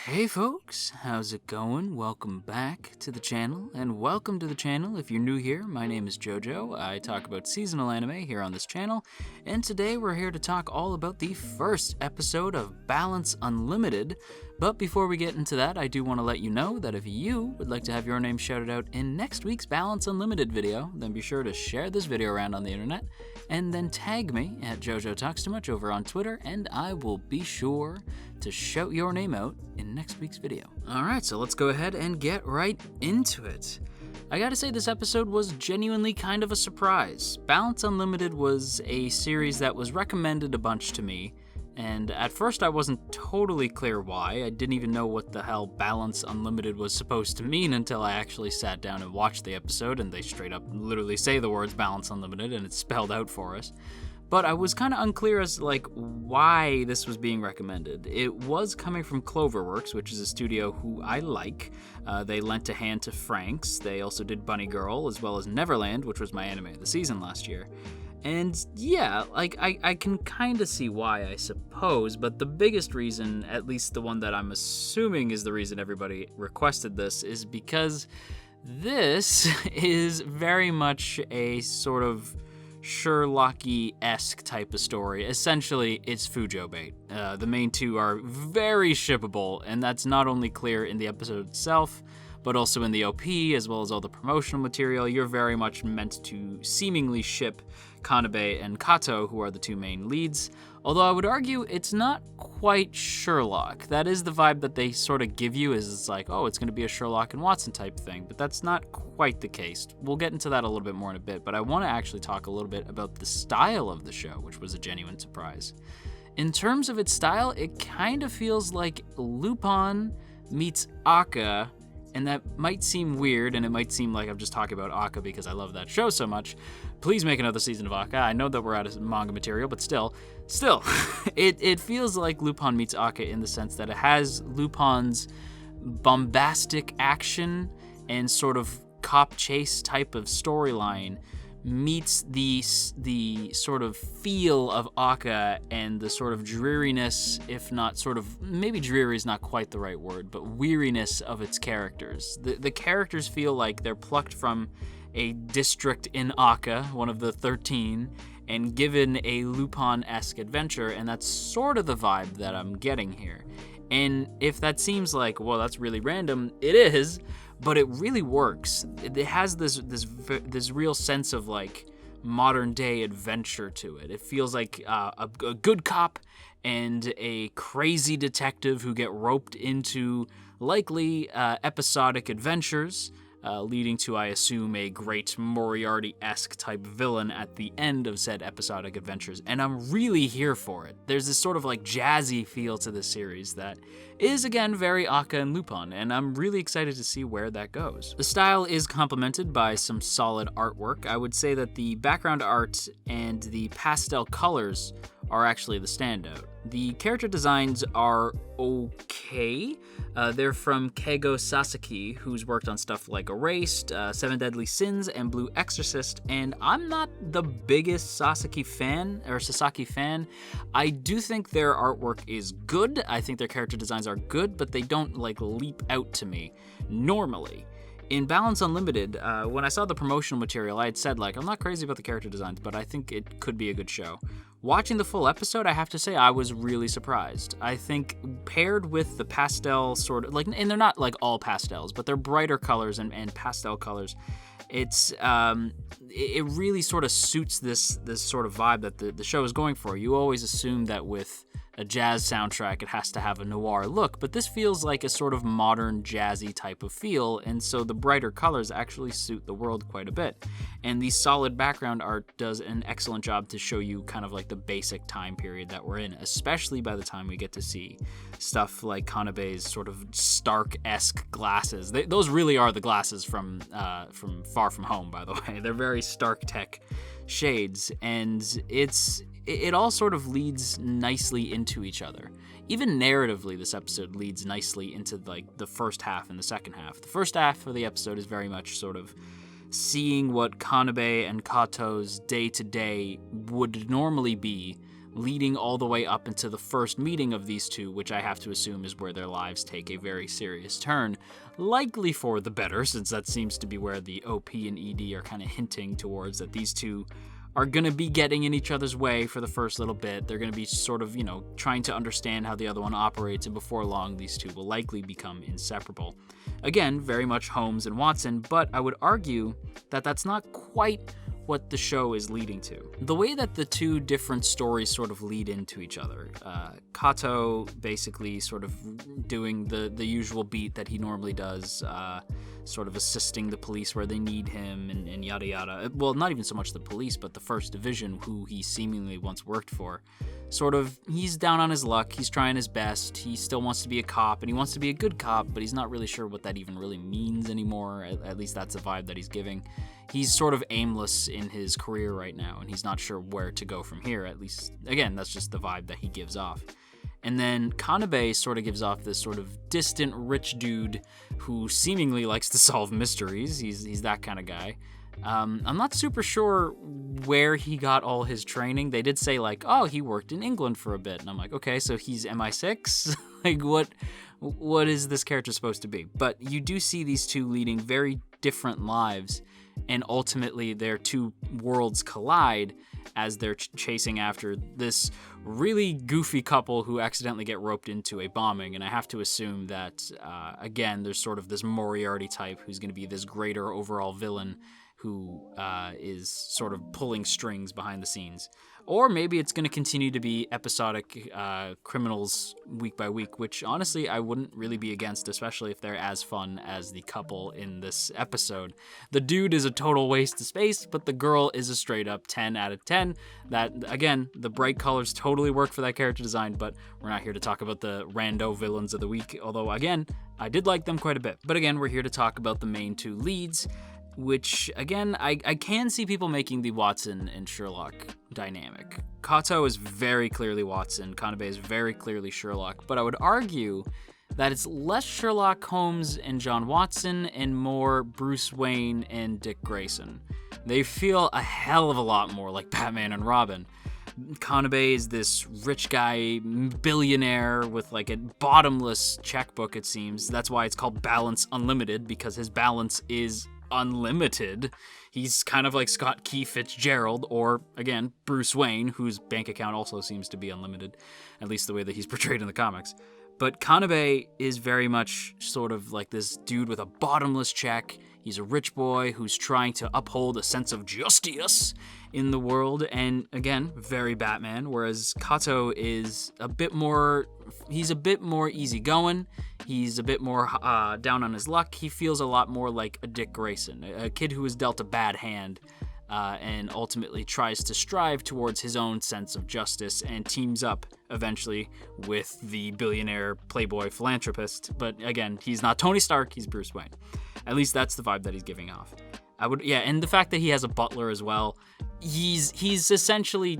Hey folks, how's it going? Welcome back to the channel, and welcome to the channel if you're new here. My name is JoJo. I talk about seasonal anime here on this channel, and today we're here to talk all about the first episode of Balance Unlimited. But before we get into that, I do want to let you know that if you would like to have your name shouted out in next week's Balance Unlimited video, then be sure to share this video around on the internet, and then tag me at JoJo Talks Too Much over on Twitter, and I will be sure to shout your name out in next week's video. Alright, so let's go ahead and get right into it. I gotta say, this episode was genuinely kind of a surprise. Balance Unlimited was a series that was recommended a bunch to me, and at first I wasn't totally clear why. I didn't even know what the hell Balance Unlimited was supposed to mean until I actually sat down and watched the episode, and they straight up literally say the words Balance Unlimited, and it's spelled out for us. But I was kind of unclear as why this was being recommended. It was coming from Cloverworks, which is a studio who I like. They lent a hand to Franks. They also did Bunny Girl, as well as Neverland, which was my anime of the season last year. And yeah, I can kind of see why, I suppose, but the biggest reason, at least the one that I'm assuming is the reason everybody requested this, is because this is very much a sort of Sherlock-esque type of story. Essentially, it's Fujo bait. The main two are very shippable, and that's not only clear in the episode itself, but also in the OP, as well as all the promotional material. You're very much meant to seemingly ship Kanabe and Kato, who are the two main leads. Although I would argue it's not quite Sherlock. That is the vibe that they sort of give you, is it's like, oh, it's going to be a Sherlock and Watson type thing, but that's not quite the case. We'll get into that a little bit more in a bit, but I want to actually talk a little bit about the style of the show, which was a genuine surprise. In terms of its style, it kind of feels like Lupin meets Aka, and that might seem weird, and it might seem like I'm just talking about Aka because I love that show so much. Please make another season of Aka. I know that we're out of manga material, but still, it feels like Lupin meets Aka in the sense that it has Lupin's bombastic action and sort of cop chase type of storyline meets the sort of feel of Aka and the sort of dreariness, if not sort of, maybe dreary is not quite the right word, but weariness of its characters. The characters feel like they're plucked from a district in Aka, one of the 13, and given a Lupin-esque adventure, and that's sort of the vibe that I'm getting here. And if that seems like, well, that's really random, it is, but it really works. It has this real sense of like modern day adventure to it. It feels like a good cop and a crazy detective who get roped into likely episodic adventures, leading to, I assume, a great Moriarty-esque type villain at the end of said episodic adventures, and I'm really here for it. There's this sort of like jazzy feel to this series that is, again, very Aka and Lupin, and I'm really excited to see where that goes. The style is complemented by some solid artwork. I would say that the background art and the pastel colors are actually the standout. The character designs are okay. They're from Keigo Sasaki, who's worked on stuff like Erased, Seven Deadly Sins, and Blue Exorcist, and I'm not the biggest Sasaki fan. I do think their artwork is good. I think their character designs are good, but they don't leap out to me normally. In Balance Unlimited, when I saw the promotional material, I had said, I'm not crazy about the character designs, but I think it could be a good show. Watching the full episode, I have to say I was really surprised. I think paired with the pastel sort of, and they're not all pastels, but they're brighter colors and pastel colors, it really sort of suits this sort of vibe that the show is going for. You always assume that with a jazz soundtrack, it has to have a noir look, but this feels like a sort of modern jazzy type of feel, and so the brighter colors actually suit the world quite a bit. And the solid background art does an excellent job to show you kind of like the basic time period that we're in, especially by the time we get to see stuff like Kanabe's sort of Stark-esque glasses. Those really are the glasses from Far From Home, by the way. They're very Stark tech shades, and it all sort of leads nicely into each other. Even narratively, this episode leads nicely into the first half and the second half. The first half of the episode is very much sort of seeing what Kanabe and Kato's day-to-day would normally be leading all the way up into the first meeting of these two, which I have to assume is where their lives take a very serious turn, likely for the better, since that seems to be where the OP and ED are kind of hinting towards, that these two are going to be getting in each other's way for the first little bit. They're going to be sort of, trying to understand how the other one operates, and before long, these two will likely become inseparable. Again, very much Holmes and Watson, but I would argue that that's not quite what the show is leading to. The way that the two different stories sort of lead into each other, Kato basically sort of doing the usual beat that he normally does, sort of assisting the police where they need him and yada yada. Well, not even so much the police, but the First Division, who he seemingly once worked for. Sort of, he's down on his luck, he's trying his best, he still wants to be a cop, and he wants to be a good cop, but he's not really sure what that even really means anymore. At least that's the vibe that he's giving. He's sort of aimless in his career right now, and he's not sure where to go from here. At least, again, that's just the vibe that he gives off. And then Kanebe sort of gives off this sort of distant, rich dude who seemingly likes to solve mysteries. He's that kind of guy. I'm not super sure where he got all his training. They did say, like, oh, he worked in England for a bit. And I'm like, okay, so he's MI6? Like, what is this character supposed to be? But you do see these two leading very different lives, and ultimately their two worlds collide as they're chasing after this really goofy couple who accidentally get roped into a bombing. And I have to assume that, again, there's sort of this Moriarty type who's going to be this greater overall villain who is sort of pulling strings behind the scenes. Or maybe it's going to continue to be episodic criminals week by week, which honestly I wouldn't really be against, especially if they're as fun as the couple in this episode. The dude is a total waste of space, but the girl is a straight up 10 out of 10. That, again, the bright colors totally work for that character design, but we're not here to talk about the rando villains of the week, although, again, I did like them quite a bit. But again, we're here to talk about the main two leads, which, again, I can see people making the Watson and Sherlock dynamic. Kato is very clearly Watson, Kanebe is very clearly Sherlock, but I would argue that it's less Sherlock Holmes and John Watson and more Bruce Wayne and Dick Grayson. They feel a hell of a lot more like Batman and Robin. Kanebe is this rich guy, billionaire with like a bottomless checkbook, it seems. That's why it's called Balance Unlimited, because his balance is unlimited. He's kind of like Scott Key Fitzgerald, or again, Bruce Wayne, whose bank account also seems to be unlimited, at least the way that he's portrayed in the comics. But Kanebe is very much sort of like this dude with a bottomless check. He's a rich boy who's trying to uphold a sense of justice in the world, and again, very Batman, whereas Kato is he's a bit more easygoing, he's a bit more down on his luck. He feels a lot more like a Dick Grayson, a kid who was dealt a bad hand, and ultimately tries to strive towards his own sense of justice and teams up eventually with the billionaire playboy philanthropist. But again, he's not Tony Stark, he's Bruce Wayne. At least that's the vibe that he's giving off. And the fact that he has a butler as well, he's essentially,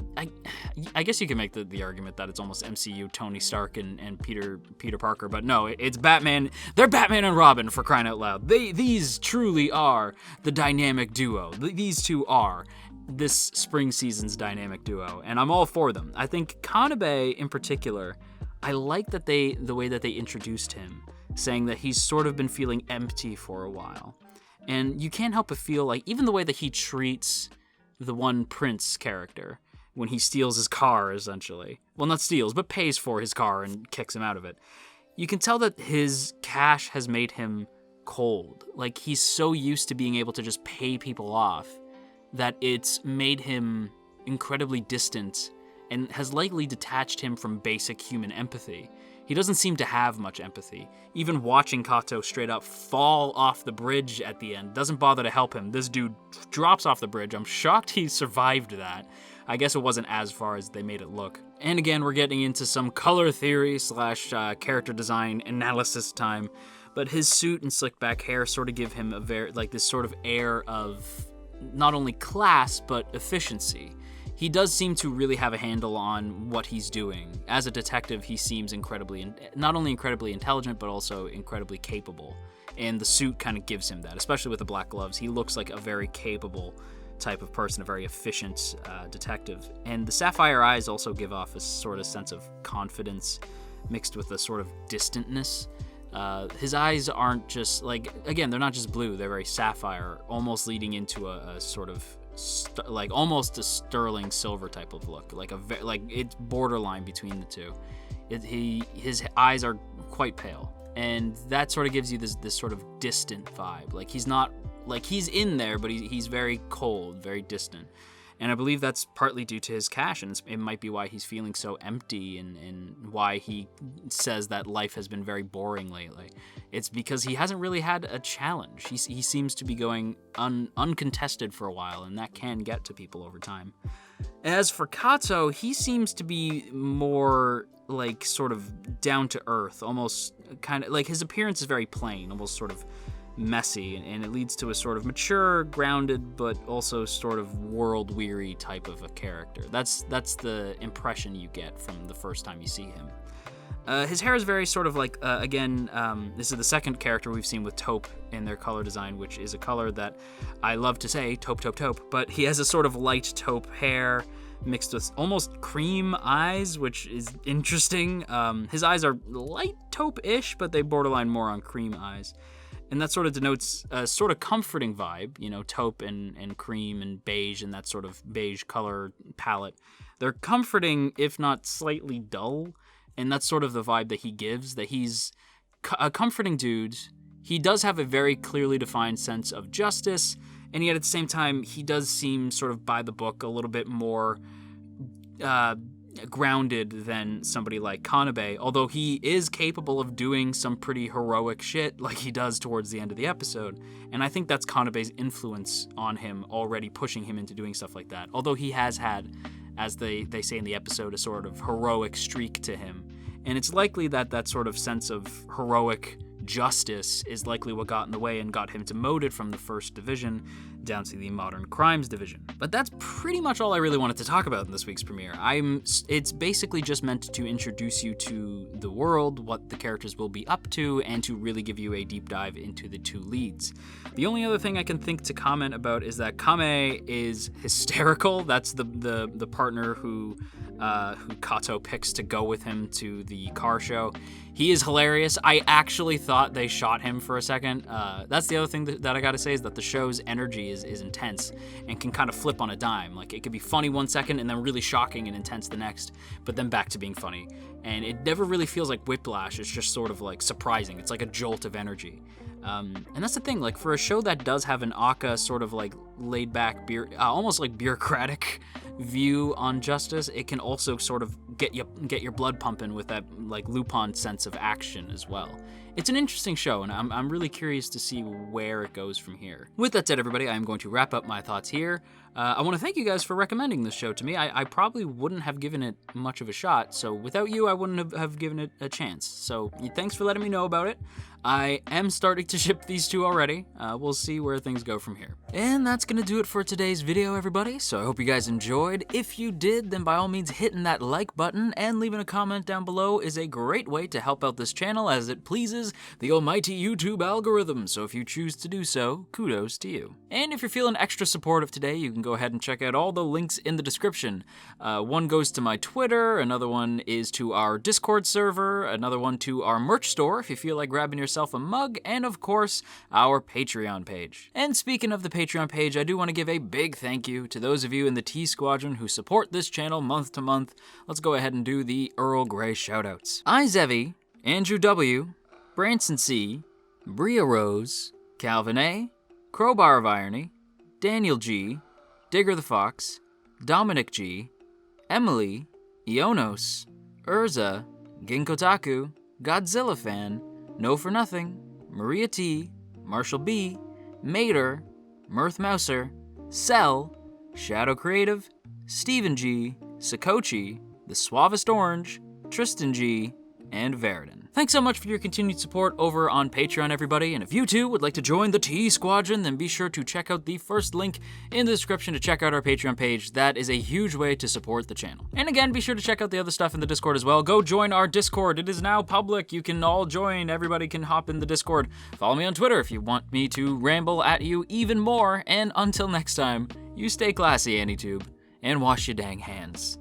I guess you can make the argument that it's almost MCU Tony Stark and Peter Parker, but no, it's Batman. They're Batman and Robin, for crying out loud. These truly are the dynamic duo. These two are this spring season's dynamic duo, and I'm all for them. I think Kanebe in particular, I like that the way that they introduced him, saying that he's sort of been feeling empty for a while. And you can't help but feel like even the way that he treats the one Prince character when he steals his car, essentially. Well, not steals, but pays for his car and kicks him out of it. You can tell that his cash has made him cold. Like, he's so used to being able to just pay people off that it's made him incredibly distant and has likely detached him from basic human empathy. He doesn't seem to have much empathy. Even watching Kato straight up fall off the bridge at the end doesn't bother to help him. This dude drops off the bridge. I'm shocked he survived that. I guess it wasn't as far as they made it look. And again, we're getting into some color theory / character design analysis time. But his suit and slick back hair sort of give him a this sort of air of not only class, but efficiency. He does seem to really have a handle on what he's doing. As a detective, he seems not only incredibly intelligent, but also incredibly capable. And the suit kind of gives him that, especially with the black gloves. He looks like a very capable type of person, a very efficient detective. And the sapphire eyes also give off a sort of sense of confidence mixed with a sort of distantness. His eyes aren't just, like, again, they're not just blue, they're very sapphire, almost leading into a sort of, like, almost a sterling silver type of look, like it's borderline between the two. His eyes are quite pale, and that sort of gives you this sort of distant vibe. Like, he's not, like, he's in there, but he's very cold, very distant. And I believe that's partly due to his cash, and it might be why he's feeling so empty and why he says that life has been very boring lately. It's because he hasn't really had a challenge. He seems to be going uncontested for a while, and that can get to people over time. As for Kato, he seems to be more, like, sort of down to earth, almost kind of, like, his appearance is very plain, almost sort of messy, and it leads to a sort of mature, grounded, but also sort of world-weary type of a character. That's the impression you get from the first time you see him. His hair is very sort of like, again, this is the second character we've seen with taupe in their color design, which is a color that I love to say, taupe, taupe, taupe, but he has a sort of light taupe hair mixed with almost cream eyes, which is interesting. His eyes are light taupe-ish, but they borderline more on cream eyes. And that sort of denotes a sort of comforting vibe, you know, taupe and cream and beige and that sort of beige color palette. They're comforting, if not slightly dull, and that's sort of the vibe that he gives, that he's a comforting dude. He does have a very clearly defined sense of justice, and yet at the same time, he does seem sort of by the book a little bit more grounded than somebody like Kanebe, although he is capable of doing some pretty heroic shit like he does towards the end of the episode. And I think that's Kanebe's influence on him already pushing him into doing stuff like that. Although he has had, as they say in the episode, a sort of heroic streak to him. And it's likely that that sort of sense of heroic justice is likely what got in the way and got him demoted from the first division down to the modern crimes division. But that's pretty much all I really wanted to talk about in this week's premiere. It's basically just meant to introduce you to the world, what the characters will be up to, and to really give you a deep dive into the two leads. The only other thing I can think to comment about is that Kame is hysterical. That's the partner who Kato picks to go with him to the car show. He is hilarious. I actually thought they shot him for a second. That's the other thing that I gotta say, is that the show's energy is intense and can kind of flip on a dime. Like, it could be funny one second and then really shocking and intense the next, but then back to being funny. And it never really feels like whiplash. It's just sort of like surprising. It's like a jolt of energy. And that's the thing, like, for a show that does have an Aka sort of like laid back, almost like bureaucratic view on justice, it can also sort of get your blood pumping with that like Lupin sense of action as well. It's an interesting show, and I'm really curious to see where it goes from here. With that said, everybody, I'm going to wrap up my thoughts here. I want to thank you guys for recommending this show to me. I probably wouldn't have given it much of a shot, so without you, I wouldn't have given it a chance. So thanks for letting me know about it. I am starting to ship these two already. We'll see where things go from here. And that's gonna do it for today's video, everybody. So I hope you guys enjoyed. If you did, then by all means hitting that like button and leaving a comment down below is a great way to help out this channel, as it pleases the almighty YouTube algorithm. So if you choose to do so, kudos to you. And if you're feeling extra supportive today, you can go ahead and check out all the links in the description. One goes to my Twitter, another one is to our Discord server, another one to our merch store if you feel like grabbing yourself a mug, and of course, our Patreon page. And speaking of the Patreon page, I do want to give a big thank you to those of you in the T Squadron who support this channel month to month. Let's go ahead and do the Earl Grey shoutouts. Izevi, Andrew W, Branson C, Bria Rose, Calvin A, Crowbar of Irony, Daniel G, Digger the Fox, Dominic G, Emily, Ionos, Urza, Ginkotaku, Godzilla Fan, No For Nothing, Maria T, Marshall B, Mater, Mirth Mouser, Cell, Shadow Creative, Stephen G, Sakochi, The Suavest Orange, Tristan G, and Veridon. Thanks so much for your continued support over on Patreon, everybody, and if you too would like to join the T Squadron, then be sure to check out the first link in the description to check out our Patreon page. That is a huge way to support the channel. And again, be sure to check out the other stuff in the Discord as well. Go join our Discord. It is now public. You can all join. Everybody can hop in the Discord. Follow me on Twitter if you want me to ramble at you even more. And until next time, you stay classy, AnyTube, and wash your dang hands.